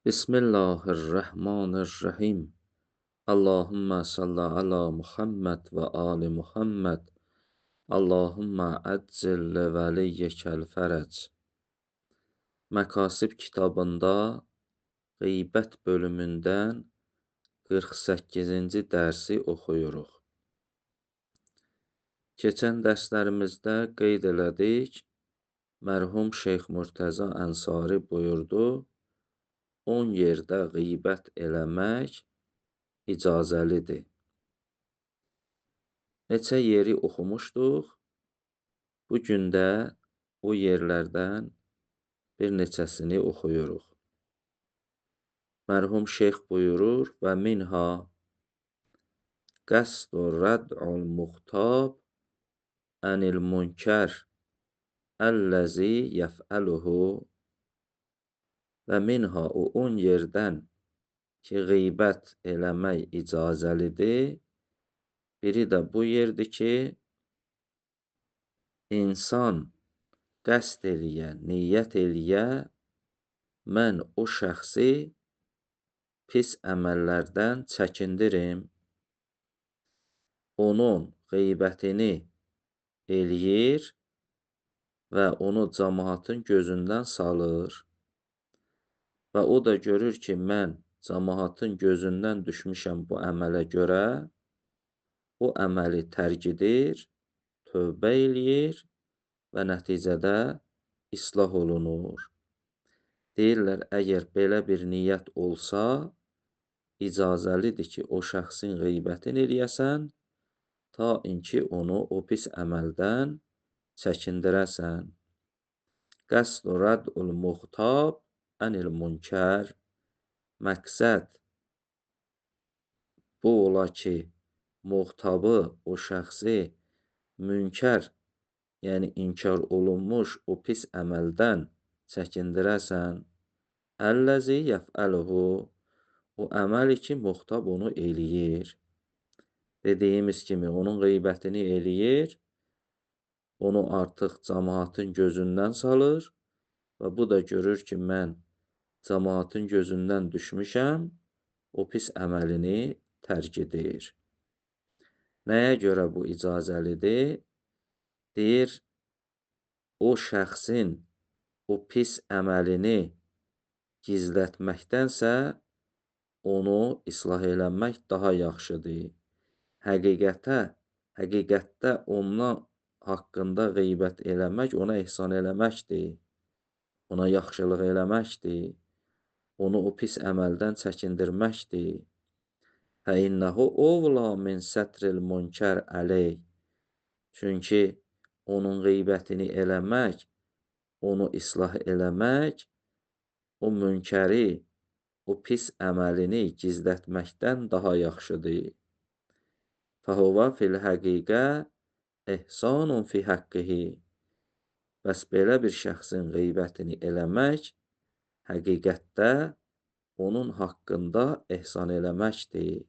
Bismillahirrahmanirrahim. Allahümme salli ala Muhammed ve ali Muhammed. Allahümme əccil li vəliyyəkəl fərəc. Məkasib kitabında qeybət bölümündən 48-ci dərsi oxuyuruq. Keçən dərslərimizdə qeyd elədik, mərhum Şeyx Murtəza Ənsari buyurdu, 10 yerdə qeybət eləmək icazəlidir. Neçə yeri oxumuşduq, bu gün də o yerlərdən bir neçəsini oxuyuruq. Mərhum şeyx buyurur və minha qəsdu rəd'ul muxtab ənil münkər əlləzi yəf'əluhu və minha o 10 yerdən ki, qeybət eləmək icazəlidir. Biri də bu yerdir ki, insan qəsd eləyə, niyyət eləyə, mən o şəxsi pis əməllərdən çəkindirim, onun qeybətini eləyir və onu cəmaatın gözündən salır və o da görür ki, mən cəmaatın gözündən düşmüşəm bu əmələ görə, o əməli tərk edir, tövbə eləyir və nəticədə islah olunur. Deyirlər, əgər belə bir niyyət olsa, icazəlidir ki, o şəxsin qeybətini eləyəsən, ta inki onu o pis əməldən çəkindirəsən. Qəsd rəd'ul muxtab ənil münkər. Məqsəd bu ola ki, muxtabı, o şəxsi münkər, yəni inkar olunmuş o pis əməldən çəkindirəsən. Əlləzi yəf'əluhu, o əməli ki, muxtab onu eləyir. Dediyimiz kimi, onun qeybətini eləyir, onu artıq cəmaatın gözündən salır və bu da görür ki, mən cəmaatın gözündən düşmüşəm, o pis əməlini tərk edir. Nəyə görə bu icazəlidir? Deyir, o şəxsin o pis əməlini gizlətməkdənsə, onu islah eləmək daha yaxşıdır. Həqiqətdə ondan haqqında qeybət eləmək, ona ehsan eləməkdir, ona yaxşılıq eləməkdir, onu o pis əməldən çəkindirməkdir. Fəinnəhu ovla min sətril münkər əleyh. Çünki onun qeybətini eləmək, onu islah eləmək, o münkəri, o pis əməlini gizlətməkdən daha yaxşıdır. Fəhuvə fil həqiqə ehsanun fi haqqıhi. Bəs belə bir şəxsin qeybətini eləmək, həqiqətdə onun haqqında ehsan eləməkdir.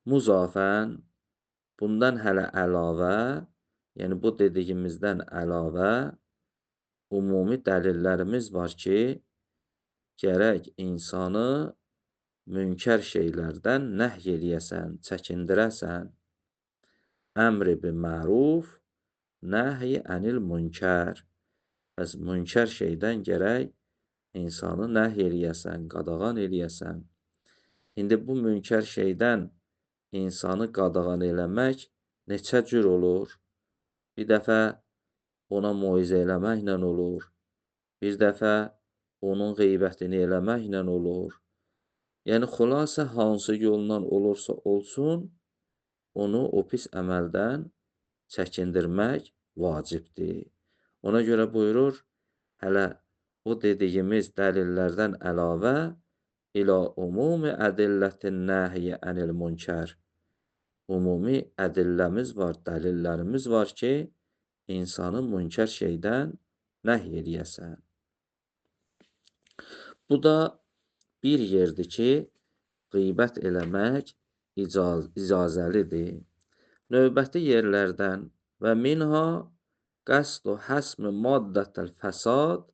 Muzafən, bundan hələ əlavə, yəni bu dediyimizdən əlavə, ümumi dəlillərimiz var ki, gərək insanı münkər şeylərdən nəhy eləyəsən, çəkindirəsən. Əmri bi məruf, nəhy ənil münkər. Bəs münkər şeydən gərək insanı nəhy eləyəsən, qadağan eləyəsən. İndi bu münkər şeydən insanı qadağan eləmək neçə cür olur? Bir dəfə ona moizə eləməklə olur, bir dəfə onun qeybətini eləməklə olur. Yəni, xülasə hansı yolla olursa olsun, onu o pis əməldən çəkindirmək vacibdir. Ona görə buyurur, hələ o dediyimiz dəlillərdən əlavə, ilə umumi ədillətin nəhiyyə ənil münkər. Ümumi ədilləmiz var, dəlillərimiz var ki, insanı münkər şeydən nəhy eləyəsən. Bu da bir yerdir ki, qeybət eləmək icazəlidir. Növbəti yerlərdən və minha qəsdu həsmi maddətəl fəsad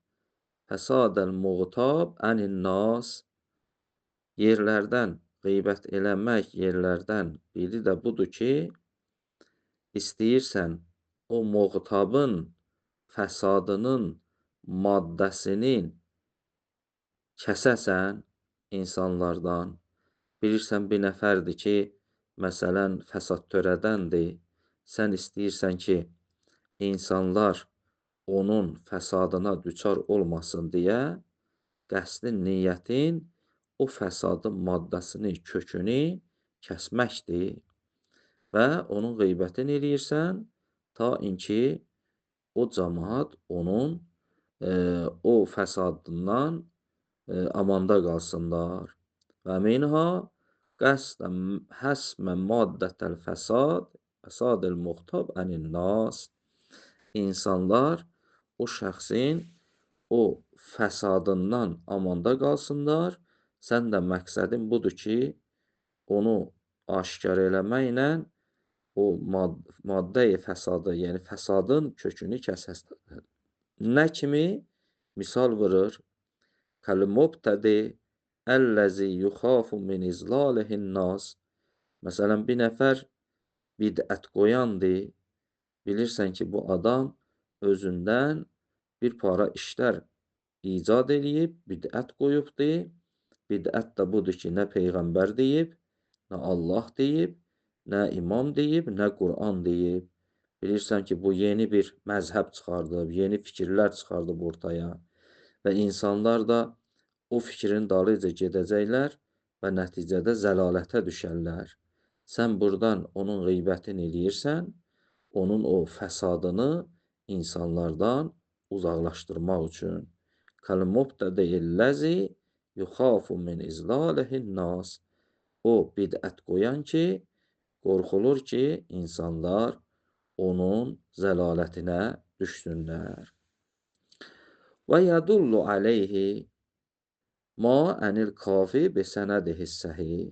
fəsadəl muğtab ənin-nas. Yerlərdən qeybət eləmək yerlərdən biri də budur ki, istəyirsən o muğtabın fəsadının maddəsinin kəsəsən insanlardan. Bilirsən bir nəfərdir ki, məsələn, fəsad törədəndir. Sən istəyirsən ki, insanlar onun fəsadına düçar olmasın deyə, qəsdin, niyyətin o fəsadın maddəsini, kökünü kəsməkdir və onun qeybətini eləyirsən, ta inki o cəmaat onun o fəsadından amanda qalsınlar. Və minha qəsdən həsmə maddətəl fəsadəl muxtab ənin-nas. İnsanlar o şəxsin o fəsadından amanda qalsınlar. Sən də məqsədin budur ki, onu aşkar eləməklə o maddə-i fəsadı, yəni fəsadın kökünü kəsəsən. Nə kimi? Misal vurur. Kəl-mubtədi əlləzi yuxafu min izlalihin-nas. Məsələn, bir nəfər bidət qoyandır. Bilirsən ki, bu adam özündən bir para işlər icad eləyib, bidət qoyubdur. Bidət də budur ki, nə Peyğəmbər deyib, nə Allah deyib, nə imam deyib, nə Qur'an deyib. Bilirsən ki, bu yeni bir məzhəb çıxardıb, yeni fikirlər çıxardıb ortaya və insanlar da o fikrin dalıyca gedəcəklər və nəticədə zəlalətə düşərlər. Sən buradan onun qeybətini eləyirsən, onun o fəsadını insanlardan uzaqlaşdırmaq üçün. Kəl-mubtədi-illəzi yuxafu min izlalihin-nas. O bidət qoyan ki, qorxulur ki, insanlar onun zəlalətinə düşsünlər. Və yədullu aleyhi ma ənil kafi bi sənədihi səhih.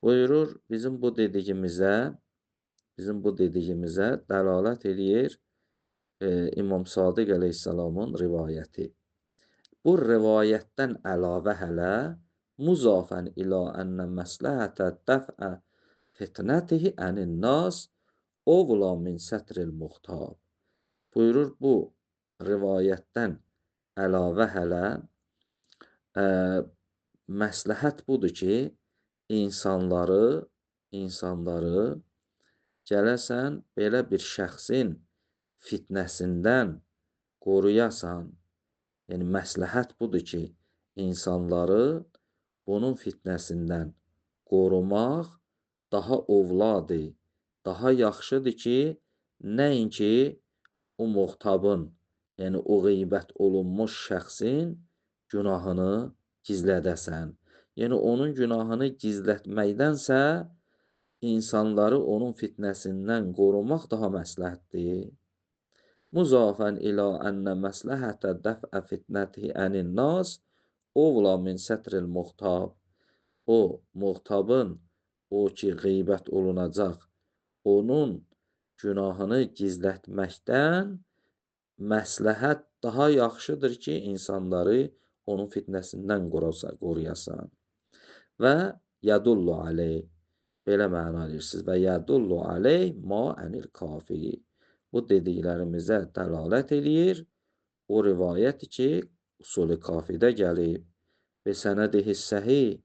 Buyurur, bizim bu dediyimizə dəlalət eləyir İmam Sadiq əleyhissalamın rivayəti. Bu rivayətdən əlavə hələ muzafən ilə ənnə məsləhətə dəfə fitnətihi ənin-nas ovla min sətril muxtab. Buyurur, bu rivayətdən əlavə hələ məsləhət budur ki, insanları gələsən belə bir şəxsin fitnəsindən qoruyasan. Yəni, məsləhət budur ki, insanları bunun fitnəsindən qorumaq daha ovladır, daha yaxşıdır ki, nəinki o muxtabın, yəni o qeybət olunmuş şəxsin günahını gizlədəsən. Yəni, onun günahını gizlətməkdənsə, insanları onun fitnəsindən qorumaq daha məsləhətdir. Muzafən ilə ənnə məsləhətə dəfə fitnətihi ənin-nas ovla min sətril muxtab. O, muxtabın, o ki, qeybət olunacaq, onun günahını gizlətməkdən məsləhət daha yaxşıdır ki, insanları onun fitnəsindən qoruyasan. Və yədullu aleyh, belə məna edirsiniz. Və yədullu aleyh ma ənil kafi. Bu dediklərimizə dəlalət eləyir. O rivayət ki, usul-i kafidə gəlib. Və sənədihi səhih,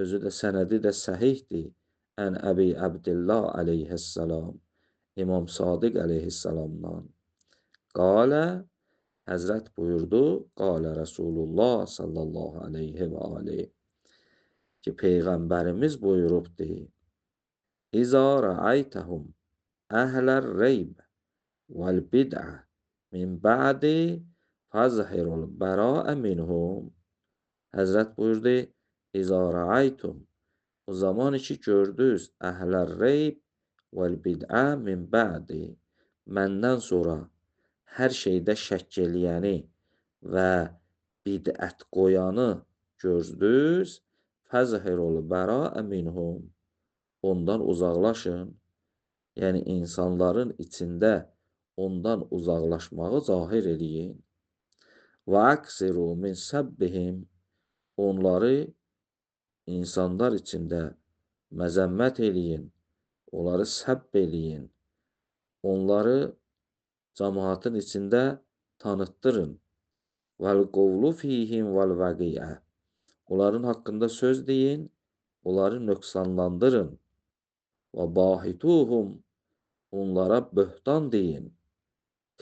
özü də sənədi də səhihdir. Ən Əbi Əbdillah əleyhissalam, İmam Sadiq əleyhissalamdan. Qalə, Həzrət buyurdu, qalə Rasulullah sallallahu aleyhi və aleyh, ki, Peyğəmbərimiz buyurubdur, İzə rəaytəhum əhlər reyb vəl-bid'ə min bə'di fəzhirul bəraə minhum. Həzrət buyurdu, İzə rəaytum, o zaman ki, gördünüz əhlər reyb vəl-bid'ə min bə'di, məndən sonra hər şeydə şəkk eləyəni və bidət qoyanı gördünüz, fəzhirul bəraə minhum, ondan uzaqlaşın. Yəni, insanların içində ondan uzaqlaşmağı zahir eləyin. və əksiru min səbbihim, onları insanlar içində məzəmmət eləyin, onları səbb eləyin, onları cəmaatın içində tanıtdırın. Vəl qovlu fihim vəl vəqiyə, onların haqqında söz deyin, onları nöqsanlandırın. Və bahituhum, onlara böhtan deyin.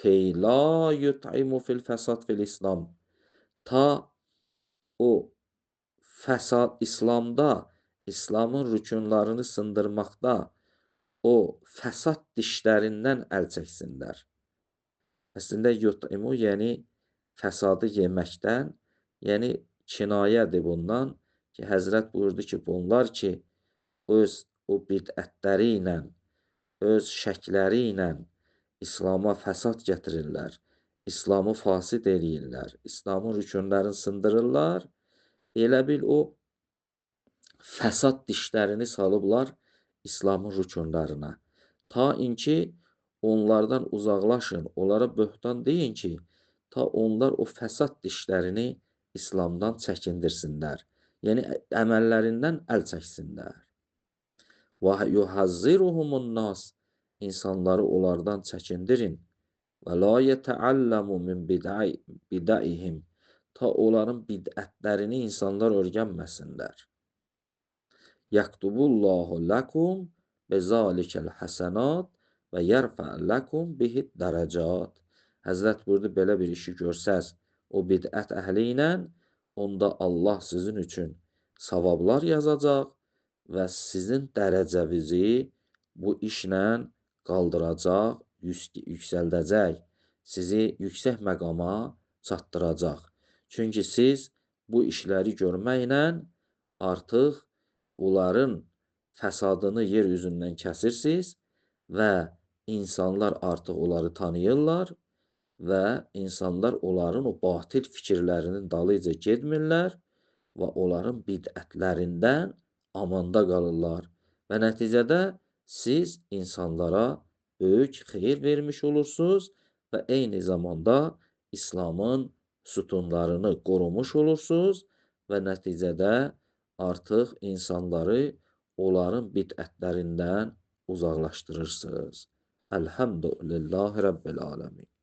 Key la yut'imu fil fəsad fil İslam, ta o fəsad İslamda, İslamın rükunlarını sındırmaqda o fəsad dişlərindən əl çəksinlər. Əslində yut'imu, yəni fəsadı yeməkdən, yəni kinayədir bundan ki, Həzrət buyurdu ki, bunlar ki, öz o bidətləri ilə, öz şəkləri ilə İslama fəsad gətirirlər, İslamı fasid eləyirlər, İslamın rükunlarını sındırırlar, elə bil o fəsad dişlərini salıblar İslamın rükunlarına. Ta inki onlardan uzaqlaşın, onlara böhtan deyin ki, ta onlar o fəsad dişlərini İslamdan çəkindirsinlər. Yəni, əməllərindən əl çəksinlər. Və yuhazziruhumun nas, insanları onlardan çəkindirin. Və la yetəalləmu min bidəihim, ta onların bidətlərini insanlar öyrənməsinlər. Yaktubullahu lakum bezalikəl həsənat və yərfə ləkum bihid dərəcat. Həzrət buyurdu, belə bir işi görsəz, o bidət əhli ilə, onda Allah sizin üçün savablar yazacaq və sizin dərəcəvizi bu işlə qaldıracaq, yüksəldəcək, sizi yüksək məqama çatdıracaq. Çünki siz bu işləri görməklə artıq onların fəsadını yer üzündən kəsirsiniz və insanlar artıq onları tanıyırlar və insanlar onların o batil fikirlərinin dalıyca getmirlər və onların bidətlərindən amanda qalırlar. Və nəticədə siz insanlara böyük xeyir vermiş olursunuz və eyni zamanda İslamın sütunlarını qorumuş olursunuz və nəticədə artıq insanları onların bidətlərindən uzaqlaşdırırsınız. Elhamdülillahi Rabbil aləmin.